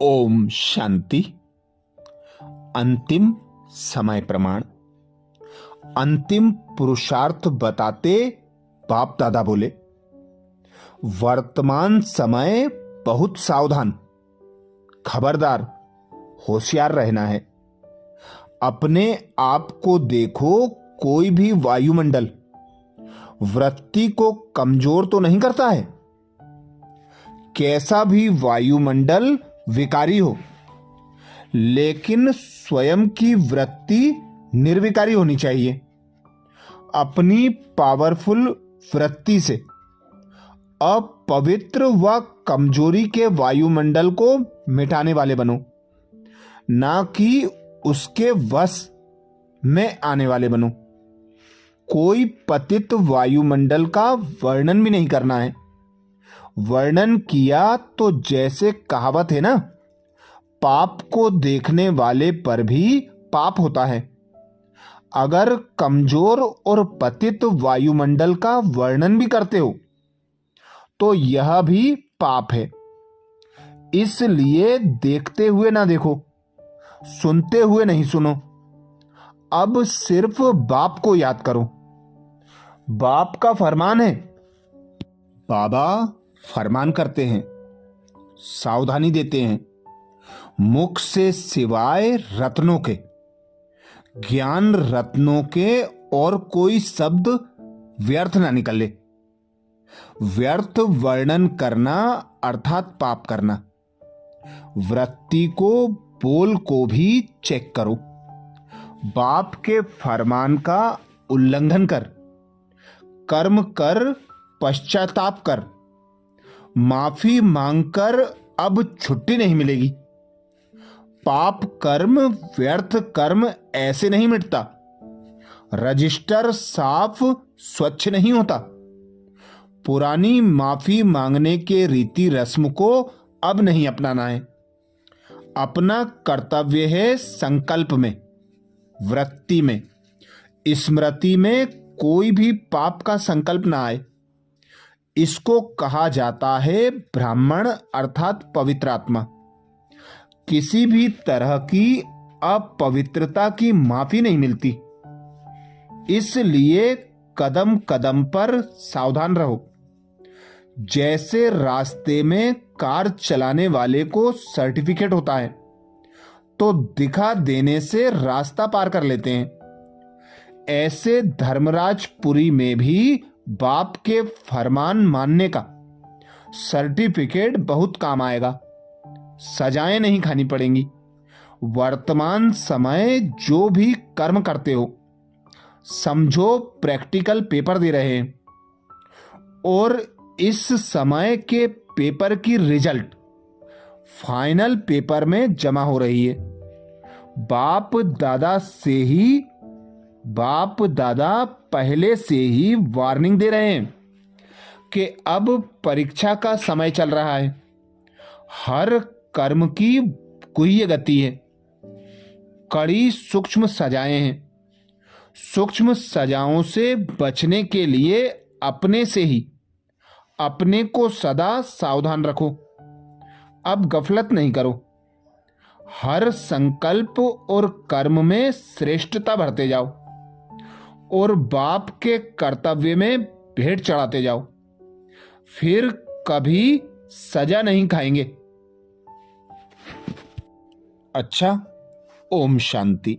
ओम शांति। अंतिम समय प्रमाण। अंतिम पुरुषार्थ बताते बाप दादा बोले, वर्तमान समय बहुत सावधान, खबरदार, होशियार रहना है। अपने आप को देखो, कोई भी वायुमंडल वृत्ति को कमजोर तो नहीं करता है। कैसा भी वायुमंडल विकारी हो, लेकिन स्वयं की वृत्ति निर्विकारी होनी चाहिए। अपनी पावरफुल वृत्ति से अपवित्र व कमजोरी के वायुमंडल को मिटाने वाले बनो, ना कि उसके वश में आने वाले बनो। कोई पतित वायुमंडल का वर्णन भी नहीं करना है। वर्णन किया तो जैसे कहावत है ना, पाप को देखने वाले पर भी पाप होता है। अगर कमजोर और पतित वायुमंडल का वर्णन भी करते हो तो यह भी पाप है। इसलिए देखते हुए ना देखो, सुनते हुए नहीं सुनो। अब सिर्फ बाप को याद करो। बाप का फरमान है। बाबा फरमान करते हैं, सावधानी देते हैं, मुख से सिवाय रत्नों के, ज्ञान रत्नों के और कोई शब्द व्यर्थ ना निकले। व्यर्थ वर्णन करना अर्थात पाप करना। वृत्ति को, बोल को भी चेक करो। बाप के फरमान का उल्लंघन कर, कर्म कर, पश्चाताप कर, माफी मांगकर अब छुट्टी नहीं मिलेगी। पाप कर्म, व्यर्थ कर्म ऐसे नहीं मिटता। रजिस्टर साफ स्वच्छ नहीं होता। पुरानी माफी मांगने के रीति रस्म को अब नहीं अपनाना है। अपना कर्तव्य है संकल्प में, वृत्ति में, स्मृति में कोई भी पाप का संकल्प ना आए। इसको कहा जाता है ब्राह्मण अर्थात पवित्र आत्मा। किसी भी तरह की अपवित्रता की माफी नहीं मिलती। इसलिए कदम कदम पर सावधान रहो। जैसे रास्ते में कार चलाने वाले को सर्टिफिकेट होता है तो दिखा देने से रास्ता पार कर लेते हैं, ऐसे धर्मराजपुरी में भी बाप के फरमान मानने का सर्टिफिकेट बहुत काम आएगा। सजाएं नहीं खानी पड़ेंगी। वर्तमान समय जो भी कर्म करते हो, समझो प्रैक्टिकल पेपर दे रहे हैं और इस समय के पेपर की रिजल्ट फाइनल पेपर में जमा हो रही है। बाप दादा पहले से ही वार्निंग दे रहे हैं कि अब परीक्षा का समय चल रहा है। हर कर्म की गुह्य गति है। कड़ी सूक्ष्म सजाएं हैं। सूक्ष्म सजाओं से बचने के लिए अपने से ही अपने को सदा सावधान रखो। अब गफलत नहीं करो। हर संकल्प और कर्म में श्रेष्ठता भरते जाओ और बाप के कर्तव्य में भेंट चढ़ाते जाओ। फिर कभी सजा नहीं खाएंगे। अच्छा, ओम शांति।